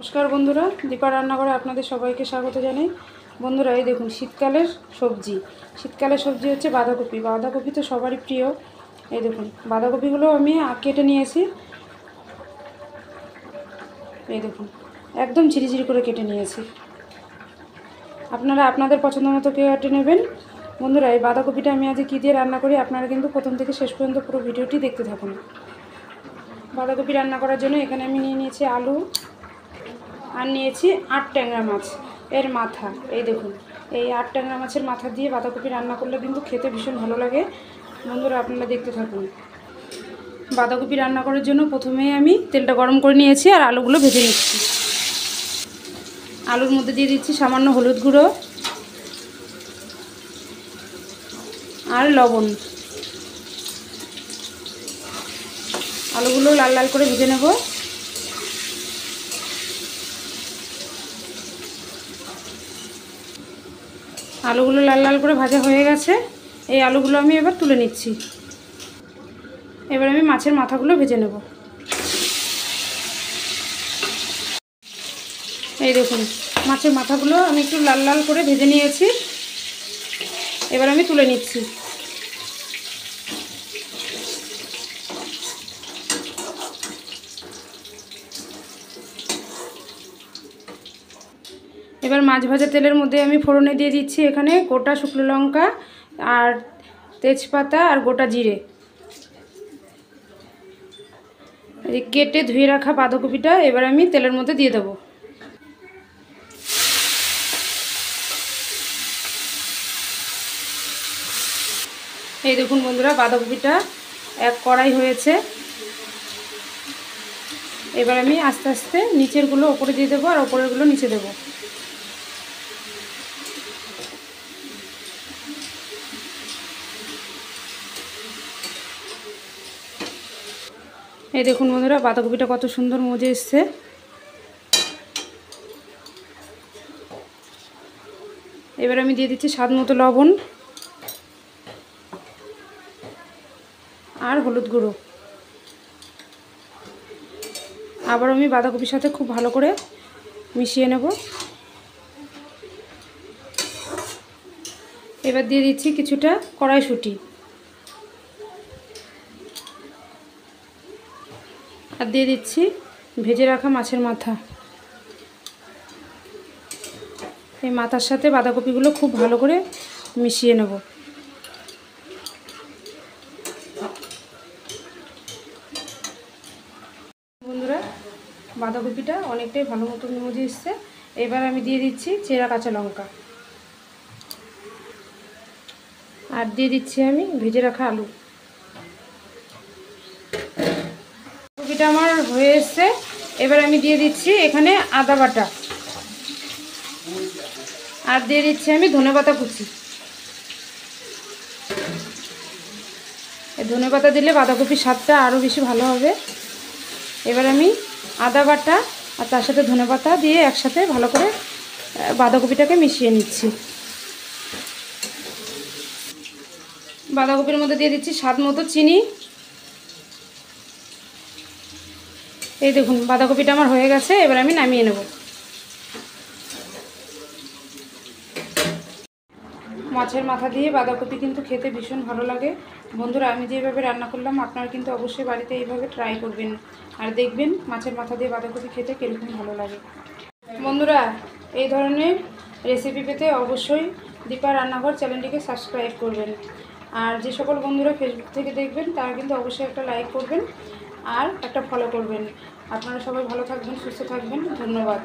নমস্কার বন্ধুরা, দীপা রান্নাঘরে আপনাদের সবাইকে স্বাগত জানাই। বন্ধুরা, এই দেখুন শীতকালের সবজি হচ্ছে বাঁধাকপি। বাঁধাকপি তো সবারই প্রিয়। এই দেখুন বাঁধাকপিগুলো আমি কেটে নিয়েছি। এই দেখুন একদম ঝিরিঝিরি করে কেটে নিয়েছি। আপনারা আপনাদের পছন্দ মতো কেটে নেবেন। বন্ধুরা, এই বাঁধাকপিটা আমি আজ কী দিয়ে রান্না করি আপনারা কিন্তু প্রথম থেকে শেষ পর্যন্ত পুরো ভিডিওটি দেখতে থাকুন। বাঁধাকপি রান্না করার জন্য এখানে আমি নিয়ে নিয়েছি আলু, আর নিয়েছি 8 ট্যাংরা মাছ এর মাথা। এই দেখুন এই 8 ট্যাংরা মাছের মাথা দিয়ে বাঁধাকপি রান্না করলে কিন্তু খেতে ভীষণ ভালো লাগে। বন্ধুরা, আপনারা দেখতে থাকুন। বাঁধাকপি রান্না করার জন্য প্রথমেই আমি তেলটা গরম করে নিয়েছি আর আলুগুলো ভেজে নিচ্ছি। আলুর মধ্যে দিয়ে দিচ্ছি সামান্য হলুদ গুঁড়ো আর লবণ। আলুগুলো লাল লাল করে ভেজে নেব। আলুগুলো লাল লাল করে ভাজা হয়ে গেছে। এই আলুগুলো আমি এবার তুলে নিচ্ছি। এবার আমি মাছের মাথাগুলো ভেজে নেব। এই দেখুন মাছের মাথাগুলো আমি একটু লাল লাল করে ভেজে নিয়েছি। এবার আমি তুলে নিচ্ছি। এবার মাছ ভাজা তেলের মধ্যে আমি ফোড়নে দিয়ে দিচ্ছি এখানে গোটা শুকনো লঙ্কা আর তেজপাতা আর গোটা জিরে। এই কেটে ধুয়ে রাখা বাঁধাকপিটা এবার আমি তেলের মধ্যে দিয়ে দেবো। এই দেখুন বন্ধুরা, বাঁধাকপিটা এক কড়াই হয়েছে। এবার আমি আস্তে আস্তে নিচেরগুলো ওপরে দিয়ে দেবো আর ওপরেরগুলো নিচে দেবো। এই দেখুন বন্ধুরা, বাঁধাকপিটা কত সুন্দর মজে এসছে। এবার আমি দিয়ে দিচ্ছি স্বাদ মতো লবণ আর হলুদ গুঁড়ো। আবার আমি বাঁধাকপির সাথে খুব ভালো করে মিশিয়ে নেব। এবার দিয়ে দিচ্ছি কিছুটা কড়াইশুঁটি আর দিয়ে দিচ্ছি ভেজে রাখা মাছের মাথা। এই মাথার সাথে বাঁধাকপিগুলো খুব ভালো করে মিশিয়ে নেব। বন্ধুরা, বাঁধাকপিটা অনেকটাই ভালো মতো মজে এসছে। এবার আমি দিয়ে দিচ্ছি চেরা কাঁচা লঙ্কা আর দিয়ে দিচ্ছি আমি ভেজে রাখা আলু। বাঁধাকপিটা আমার হয়ে এসছে। এবার আমি দিয়ে দিচ্ছি এখানে আদা বাটা আর দিয়ে দিচ্ছি আমি ধনেপাতা কুচি। এই ধনেপাতা দিলে বাঁধাকপির স্বাদটা আরও বেশি ভালো হবে। এবার আমি আদা বাটা আর তার সাথে ধনেপাতা দিয়ে একসাথে ভালো করে বাঁধাকপিটাকে মিশিয়ে নিচ্ছি। বাঁধাকপির মধ্যে দিয়ে দিচ্ছি স্বাদ মতো চিনি। এই দেখুন বাঁধাকপিটা আমার হয়ে গেছে। এবার আমি নামিয়ে নেব। মাছের মাথা দিয়ে বাঁধাকপি কিন্তু খেতে ভীষণ ভালো লাগে। বন্ধুরা, আমি যেভাবে রান্না করলাম আপনারা কিন্তু অবশ্যই বাড়িতে এইভাবে ট্রাই করবেন আর দেখবেন মাছের মাথা দিয়ে বাঁধাকপি খেতে কীরকম ভালো লাগে। বন্ধুরা, এই ধরনের রেসিপি পেতে অবশ্যই দীপা রান্নাঘর চ্যানেলটিকে সাবস্ক্রাইব করবেন। আর যে সকল বন্ধুরা ফেসবুক থেকে দেখবেন তারা কিন্তু অবশ্যই একটা লাইক করবেন আর একটা ফলো করবেন। আপনারা সবাই ভালো থাকবেন, সুস্থ থাকবেন। ধন্যবাদ।